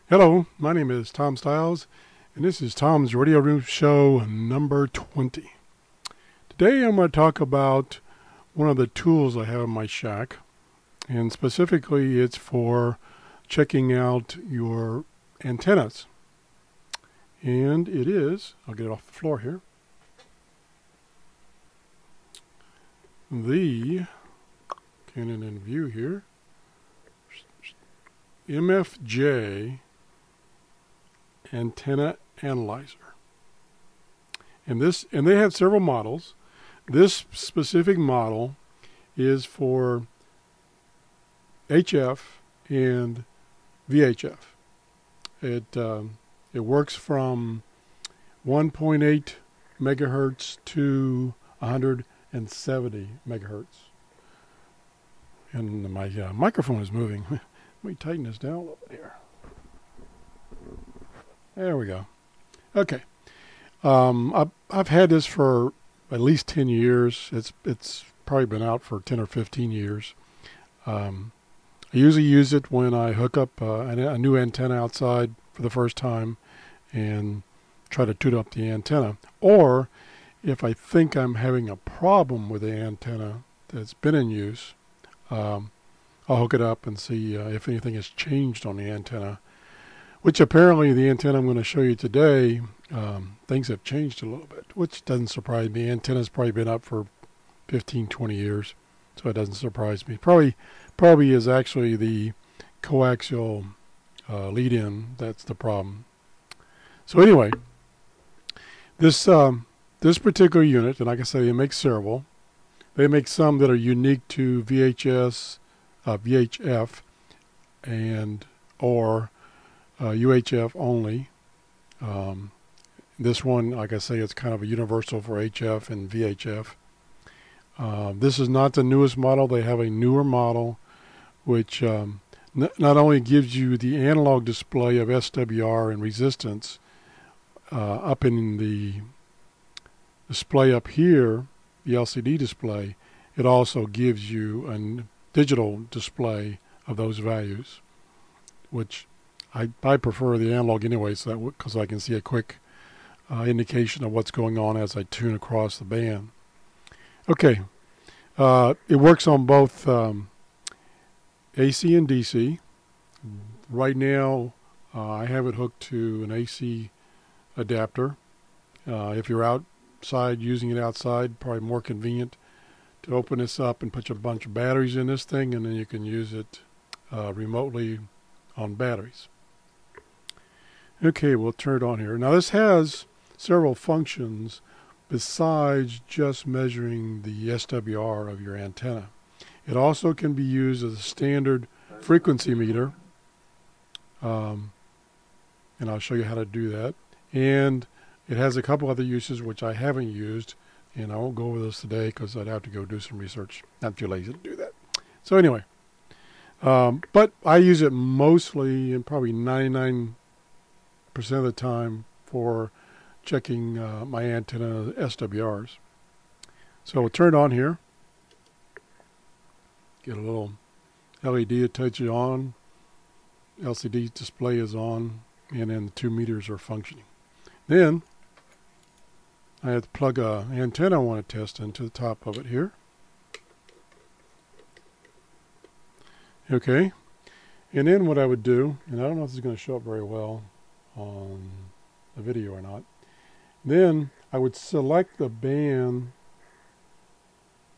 Hello, my name is Tom Stiles, and this is Tom's Radio Room Show number 20. Today I'm going to talk about one of the tools I have in my shack, and specifically it's for checking out your antennas. And it is, I'll get it off the floor here, the Canon in view here, MFJ Antenna Analyzer. And they have several models. This specific model is for HF and VHF. It works from 1.8 megahertz to 170 megahertz. And my microphone is moving. Let me tighten this down a little bit here. There we go. Okay. I've had this for at least 10 years. It's probably been out for 10 or 15 years. I usually use it when I hook up a new antenna outside for the first time and try to tune up the antenna. Or if I think I'm having a problem with the antenna that's been in use, I'll hook it up and see if anything has changed on the antenna. Which apparently the antenna I'm going to show you today, things have changed a little bit, which doesn't surprise me. Antenna's probably been up for 15, 20 years, so it doesn't surprise me. Probably is actually the coaxial lead-in that's the problem. So anyway, this particular unit, and like I say, they make several. They make some that are unique to VHF, and or UHF only. This one, like I say, it's kind of a universal for HF and VHF. This is not the newest model. They have a newer model which not only gives you the analog display of SWR and resistance up in the display up here, the LCD display, it also gives you a digital display of those values, which I prefer the analog anyway, so that because I can see a quick indication of what's going on as I tune across the band. Okay, it works on both AC and DC. Right now, I have it hooked to an AC adapter. If you're outside using it outside, probably more convenient to open this up and put a bunch of batteries in this thing, and then you can use it remotely on batteries. Okay, we'll turn it on here. Now this has several functions besides just measuring the SWR of your antenna. It also can be used as a standard frequency meter, and I'll show you how to do that. And it has a couple other uses which I haven't used, and I won't go over those today because I'd have to go do some research. Not too lazy to do that. So anyway, but I use it mostly, and probably 99% of the time, for checking my antenna SWRs. So we'll turn it on here. Get a little LED to touch it on. LCD display is on, and then the 2 meters are functioning. Then I have to plug an antenna I want to test into the top of it here. Okay, and then what I would do, and I don't know if this is going to show up very well on the video or not, then I would select the band.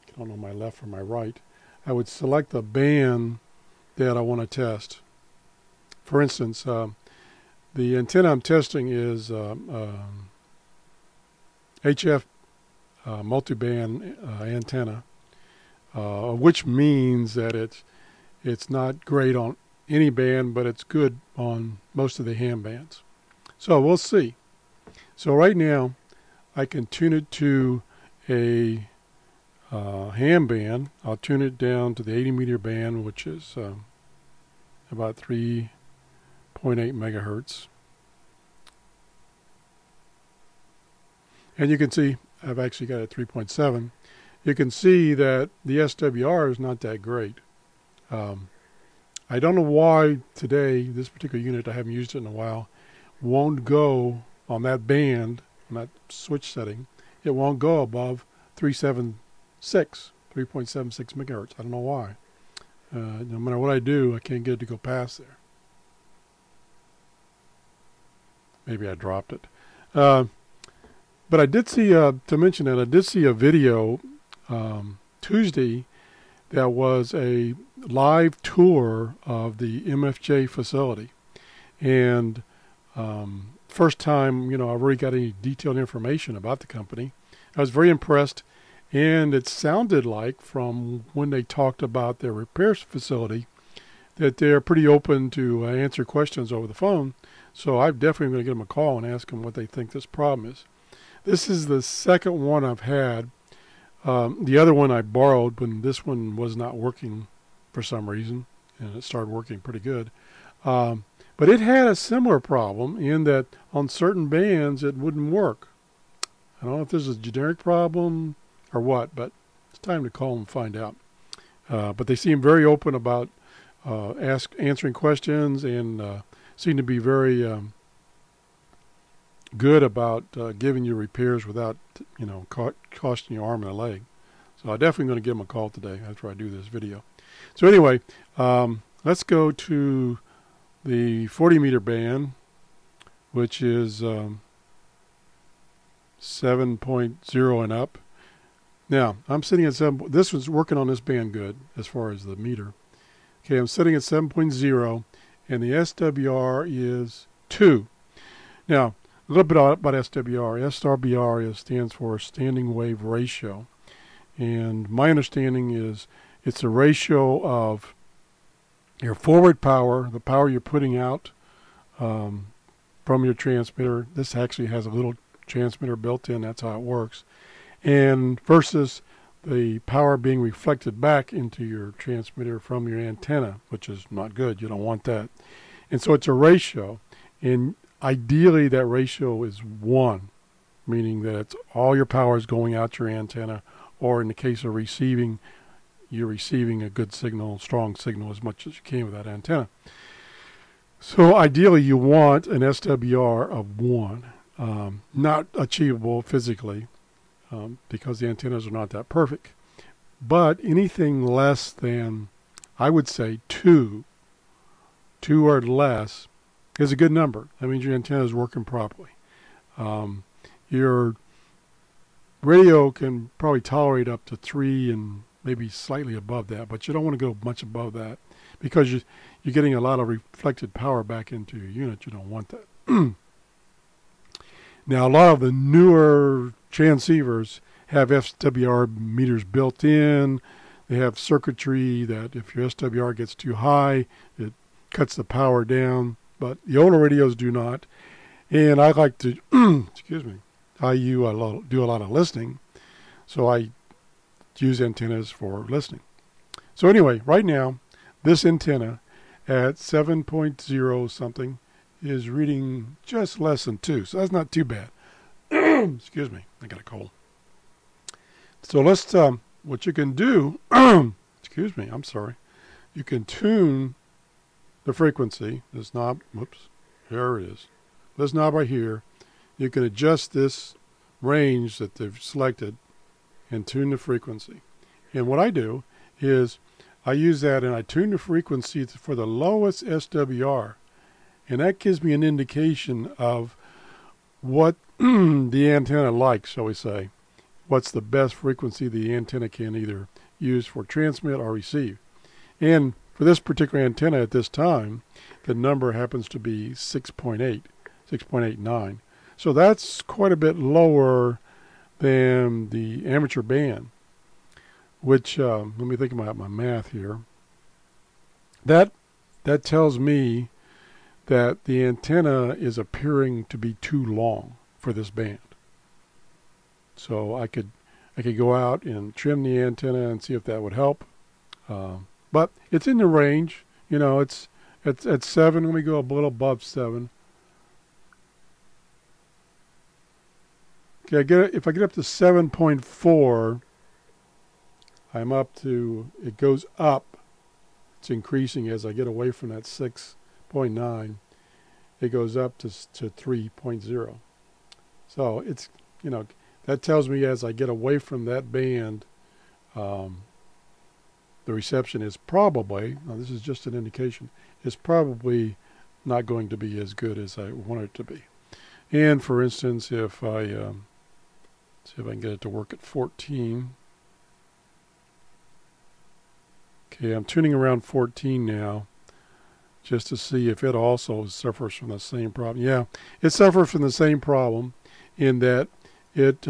I don't know my left or my right. I would select the band that I want to test. For instance, the antenna I'm testing is HF multiband antenna, which means that it's not great on any band, but it's good on most of the ham bands. So we'll see. So right now I can tune it to a ham band. I'll tune it down to the 80 meter band, which is about 3.8 megahertz. And you can see I've actually got it at 3.7. You can see that the SWR is not that great. I don't know why today, this particular unit, I haven't used it in a while, won't go on that band, on that switch setting. It won't go above 3.76 megahertz. I don't know why. No matter what I do, I can't get it to go past there. Maybe I dropped it. But I did see, to mention that, I did see a video Tuesday that was a live tour of the MFJ facility. And first time, I've already got any detailed information about the company. I was very impressed, and it sounded like from when they talked about their repairs facility that they're pretty open to answer questions over the phone. So I'm definitely going to give them a call and ask them what they think this problem is. This is the second one I've had. The other one I borrowed when this one was not working for some reason, and it started working pretty good. But it had a similar problem in that on certain bands it wouldn't work. I don't know if this is a generic problem or what, but it's time to call and find out. But they seem very open about answering questions, and seem to be very good about giving you repairs without, costing your arm and a leg. So I'm definitely going to give them a call today after I do this video. So anyway, let's go to the 40 meter band, which is 7.0 and up. Now, I'm sitting at 7. This was working on this band good as far as the meter. Okay, I'm sitting at 7.0, and the SWR is 2. Now, a little bit about SWR. SWR stands for Standing Wave Ratio. And my understanding is it's a ratio of your forward power, the power you're putting out from your transmitter. This actually has a little transmitter built in. That's how it works. And versus the power being reflected back into your transmitter from your antenna, which is not good. You don't want that. And so it's a ratio. And ideally that ratio is 1, meaning that it's all your power is going out your antenna, or in the case of receiving, you're receiving a good signal, strong signal as much as you can with that antenna. So ideally you want an SWR of 1. Not achievable physically because the antennas are not that perfect. But anything less than, I would say, 2 or less is a good number. That means your antenna is working properly. Your radio can probably tolerate up to 3 and maybe slightly above that, but you don't want to go much above that because you're getting a lot of reflected power back into your unit. You don't want that. Now, a lot of the newer transceivers have SWR meters built in. They have circuitry that if your SWR gets too high, it cuts the power down. But the older radios do not. And I like to, excuse me, I do a lot of listening. So I use antennas for listening. So anyway, right now, this antenna at 7.0 something is reading just less than 2. So that's not too bad. Excuse me, I got a cold. So let's, what you can do, excuse me, I'm sorry. You can tune the frequency, this knob, whoops, here it is. This knob right here, you can adjust this range that they've selected and tune the frequency. And what I do is I use that and I tune the frequency for the lowest SWR. And that gives me an indication of what the antenna likes, shall we say. What's the best frequency the antenna can either use for transmit or receive. And for this particular antenna at this time, the number happens to be 6.8, 6.89. So that's quite a bit lower than the amateur band, which, let me think about my math here. That tells me that the antenna is appearing to be too long for this band. So I could go out and trim the antenna and see if that would help. But it's in the range, it's at 7. Let me go a little above 7. Okay, if I get up to 7.4, I'm up to, it goes up it's increasing as I get away from that 6.9. It goes up to 3.0. So it's, you know, that tells me as I get away from that band, the reception is probably, now this is just an indication, is probably not going to be as good as I want it to be. And for instance, if I see if I can get it to work at 14. Okay, I'm tuning around 14 now, just to see if it also suffers from the same problem. Yeah, it suffers from the same problem in that it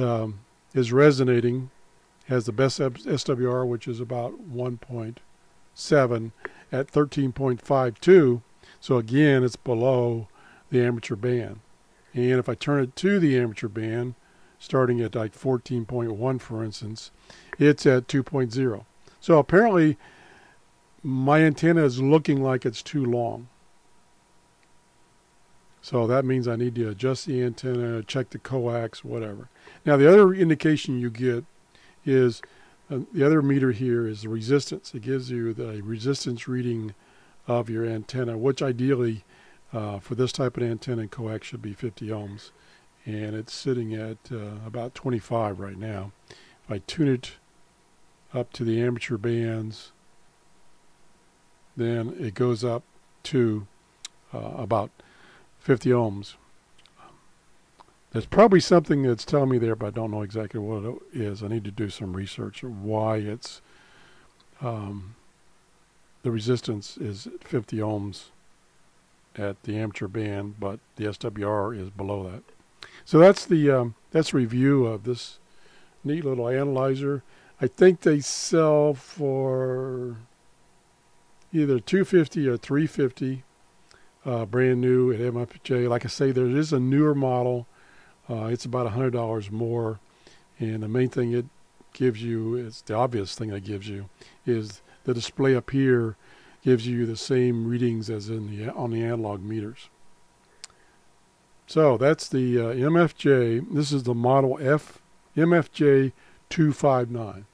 is resonating, has the best SWR, which is about 1.7 at 13.52. So again, it's below the amateur band. And if I turn it to the amateur band, starting at like 14.1 for instance, it's at 2.0. So apparently my antenna is looking like it's too long. So that means I need to adjust the antenna, check the coax, whatever. Now the other indication you get is, the other meter here is the resistance. It gives you the resistance reading of your antenna, which ideally for this type of antenna and coax should be 50 ohms. And it's sitting at about 25 right now. If I tune it up to the amateur bands, then it goes up to about 50 ohms. There's probably something that's telling me there, but I don't know exactly what it is. I need to do some research on why it's the resistance is 50 ohms at the amateur band, but the SWR is below that. So that's the review of this neat little analyzer. I think they sell for either $250 or $350, brand new at MFJ. Like I say, there is a newer model. It's about $100 more, and the main thing it gives you, is the obvious thing it gives you, is the display up here gives you the same readings as in the on the analog meters. So that's the MFJ. This is the model MFJ 259.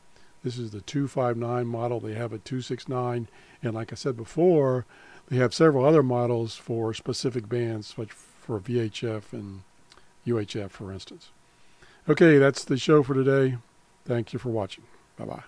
This is the 259 model. They have a 269, and like I said before, they have several other models for specific bands, like for VHF and UHF, for instance. Okay, that's the show for today. Thank you for watching. Bye-bye.